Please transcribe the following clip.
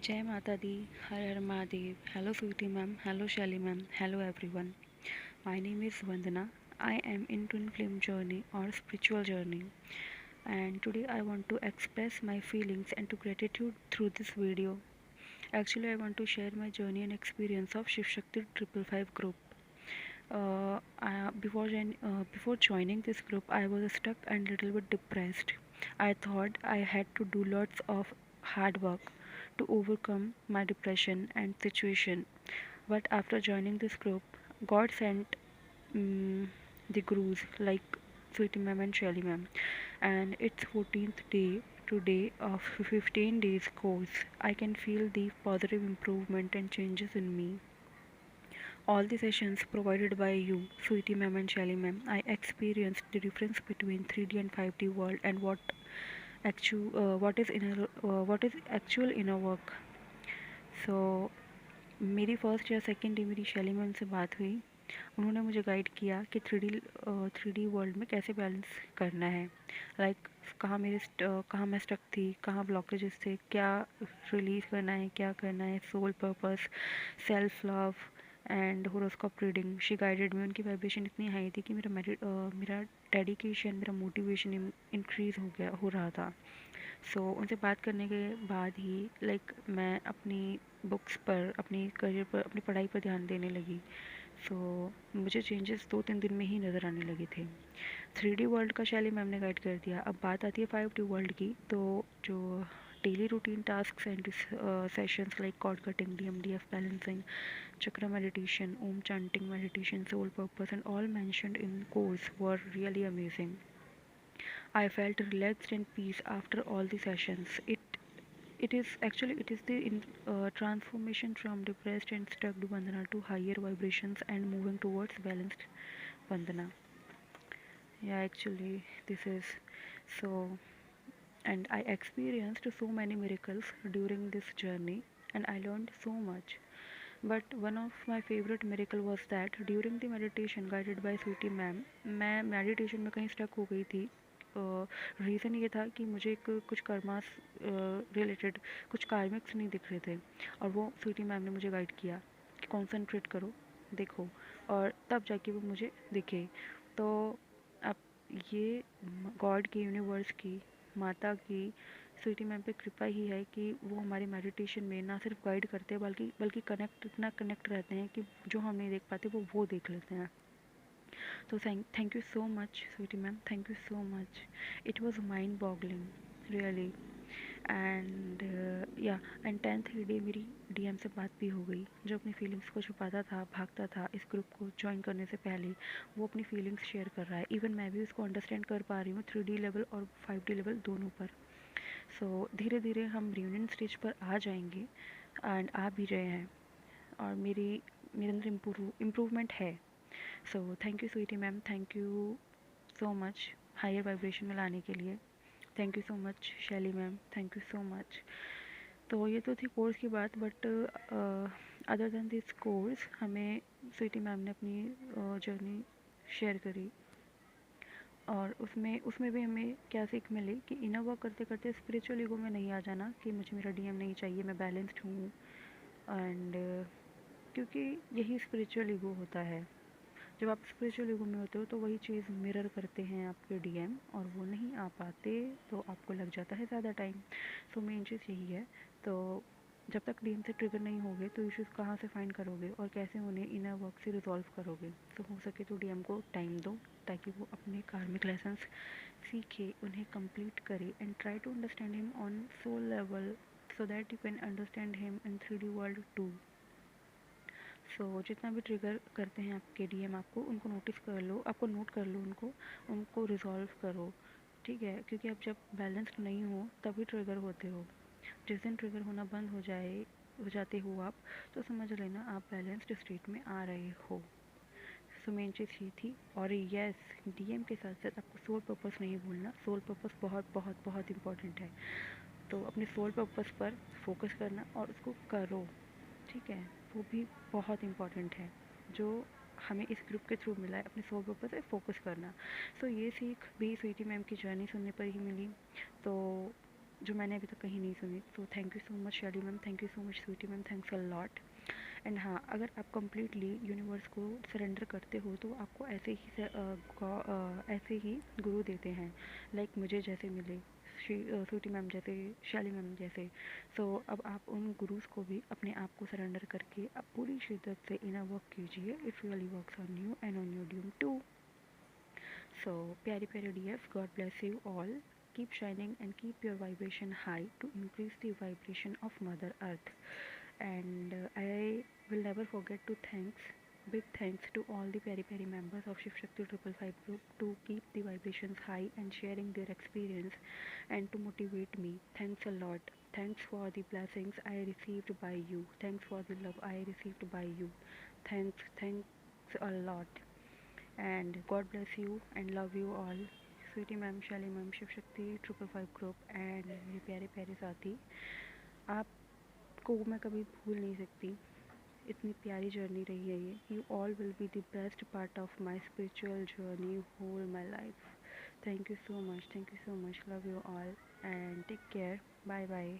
Jai Mata Di, Har Har Mahadev. Hello Sweetie ma'am, hello Shelly ma'am, hello everyone. My name is Vandana. I am in twin flame journey or spiritual journey, and today I want to express my feelings and to gratitude through this video. Actually, I want to share my journey and experience of Shiv Shakti 555 group. Before joining this group, I was stuck and little bit depressed. I thought I had to do lots of hard work to overcome my depression and situation. But after joining this group, God sent um, the gurus like Sweetie Ma'am and Shelly Ma'am, and it's 14th day today of 15 days course. I can feel the positive improvement and changes in me. All the sessions provided by you, Sweetie Ma'am and Shelly Ma'am, I experienced the difference between 3D and 5D world and what is actual inner work. So मेरी first या second day मेरी शैली ma'am से बात हुई। उन्होंने मुझे guide किया कि थ्री डी वर्ल्ड में कैसे बैलेंस करना है। लाइक कहाँ मैं स्टक थी, कहाँ ब्लॉकेजेस थे, क्या रिलीज़ करना है, क्या करना है, soul purpose, self love and horoscope reading. She guided me. उनकी वाइब्रेशन इतनी हाई थी कि मेरा डेडिकेशन, मेरा मोटिवेशन इंक्रीज़ हो रहा था। उनसे बात करने के बाद ही मैं अपनी बुक्स पर, अपनी करियर पर, अपनी पढ़ाई पर ध्यान देने लगी। मुझे चेंजेस 2-3 दिन में ही नज़र आने लगे थे। 3D वर्ल्ड का शैली मैम ने गाइड कर दिया। अब बात आती है 5D वर्ल्ड की। तो जो daily routine task and sessions like cord cutting, DMDF balancing, chakra meditation, Om chanting meditation, soul purpose and all mentioned in course were really amazing. I felt relaxed and peace after all the sessions. It is the transformation from depressed and stuck Vandana to higher vibrations and moving towards balanced Vandana. Yeah, actually, this is so. And I experienced so many miracles during this journey, and I learned so much. But one of my favorite miracle was that during the meditation guided by Sweetie ma'am, मैं meditation में कहीं stuck हो गई थी। Reason ये था कि मुझे कुछ कर्मास रिलेटेड कुछ कार्मिक्स नहीं दिख रहे थे, और वो स्वीटी मैम ने मुझे गाइड किया कि कॉन्सेंट्रेट करो, देखो, और तब जाके वो मुझे दिखे। तो अब ये गॉड की, यूनिवर्स की, माता की, स्वीटी मैम पे कृपा ही है कि वो हमारे मेडिटेशन में ना सिर्फ गाइड करते हैं बल्कि बल्कि कनेक्ट, इतना कनेक्ट रहते हैं कि जो हम नहीं देख पाते वो देख लेते हैं। So thank you so much, sweetie ma'am. Thank you so much. It was mind-boggling, really. And या एंड 10th डे मेरी डीएम से बात भी हो गई। जो अपनी फीलिंग्स को छुपाता था, भागता था इस ग्रुप को ज्वाइन करने से पहले, वो अपनी फीलिंग्स शेयर कर रहा है। इवन मैं भी उसको अंडरस्टैंड कर पा रही हूँ 3D लेवल और 5D लेवल दोनों पर। धीरे धीरे हम रियूनियन स्टेज पर आ जाएंगे, एंड आ भी रहे हैं, और मेरे अंदर इम्प्रूवमेंट है। Thank you Sweety ma'am, thank you so much higher vibration में लाने के लिए। Thank you so much Shaili ma'am, thank you so much. तो ये तो थी कोर्स की बात, but other than this course हमें स्वीटी मैम ने अपनी जर्नी शेयर करी, और उसमें उसमें भी हमें क्या सीख मिली कि इनर वर्क करते करते स्पिरिचुअल ईगो में नहीं आ जाना कि मुझे मेरा डीएम नहीं चाहिए, मैं बैलेंस्ड हूँ। एंड क्योंकि यही स्पिरिचुअल ईगो होता है। जब आप स्पिरिचुअल ईगो में होते हो तो वही चीज़ मिरर करते हैं आपके डीएम, और वो नहीं आ पाते तो आपको लग जाता है ज़्यादा टाइम। मेन चीज़ यही है। तो जब तक डीएम से ट्रिगर नहीं होगे तो इश्यूज़ कहाँ से फाइंड करोगे और कैसे उन्हें इनर वर्क से रिजॉल्व करोगे। हो सके तो डीएम को टाइम दो ताकि वो अपने कार्मिक लेसन्स सीखे, उन्हें कंप्लीट करे, and try to understand him on soul level, so that you can understand him in 3D world too. जितना भी ट्रिगर करते हैं आपके डीएम, आपको उनको नोटिस कर लो, आपको नोट कर लो उनको, उनको रिजॉल्व करो, ठीक है। क्योंकि आप जब बैलेंस्ड नहीं हो तभी ट्रिगर होते हो। जिस दिन ट्रिगर होना बंद हो जाते हो आप, तो समझ लेना आप बैलेंस्ड स्टेट में आ रहे हो। मेन चीज़ ये थी। और यस, डीएम के साथ साथ आपको सोल पर्पस नहीं भूलना। सोल पर्पस बहुत बहुत बहुत इंपॉर्टेंट है। तो अपने सोल पर्पस पर फोकस करना और उसको करो, ठीक है। वो भी बहुत इम्पॉर्टेंट है जो हमें इस ग्रुप के थ्रू मिला है, अपने सोल पर्पस पे फोकस करना। ये सीख भी स्वीटी मैम की जर्नी सुनने पर ही मिली। तो जो मैंने अभी तक कहीं नहीं सुनी। So thank you so much Shaili ma'am, thank you so much Sweety ma'am, thanks a lot. And हाँ, अगर आप कम्प्लीटली यूनिवर्स को सरेंडर करते हो तो आपको ऐसे ही गुरु देते हैं, लाइक मुझे जैसे मिले, स्वीटी मैम जैसे, शैली मैम जैसे। सो अब आप उन गुरुज को भी अपने आप को सरेंडर करके अब पूरी शिद्दत से इनर वर्क कीजिए। It really works on you and on your dream too. So, प्यारी प्यारी dears, God bless you all. Keep shining and keep your vibration high to increase the vibration of Mother Earth. And I will never forget to big thanks to all the Peri Peri members of Shiv Shakti 555 group to keep the vibrations high and sharing their experience and to motivate me. Thanks a lot. Thanks for the blessings I received by you. Thanks for the love I received by you. Thanks a lot. And God bless you and love you all. Sweety ma'am, Shaili ma'am, Shiv Shakti 555 group and मेरे प्यारे प्यारे साथी, आपको मैं कभी भूल नहीं सकती। इतनी प्यारी जर्नी रही है ये। You all will be the best part of my spiritual journey whole my life. Thank you so much, thank you so much, love you all and take care, bye bye.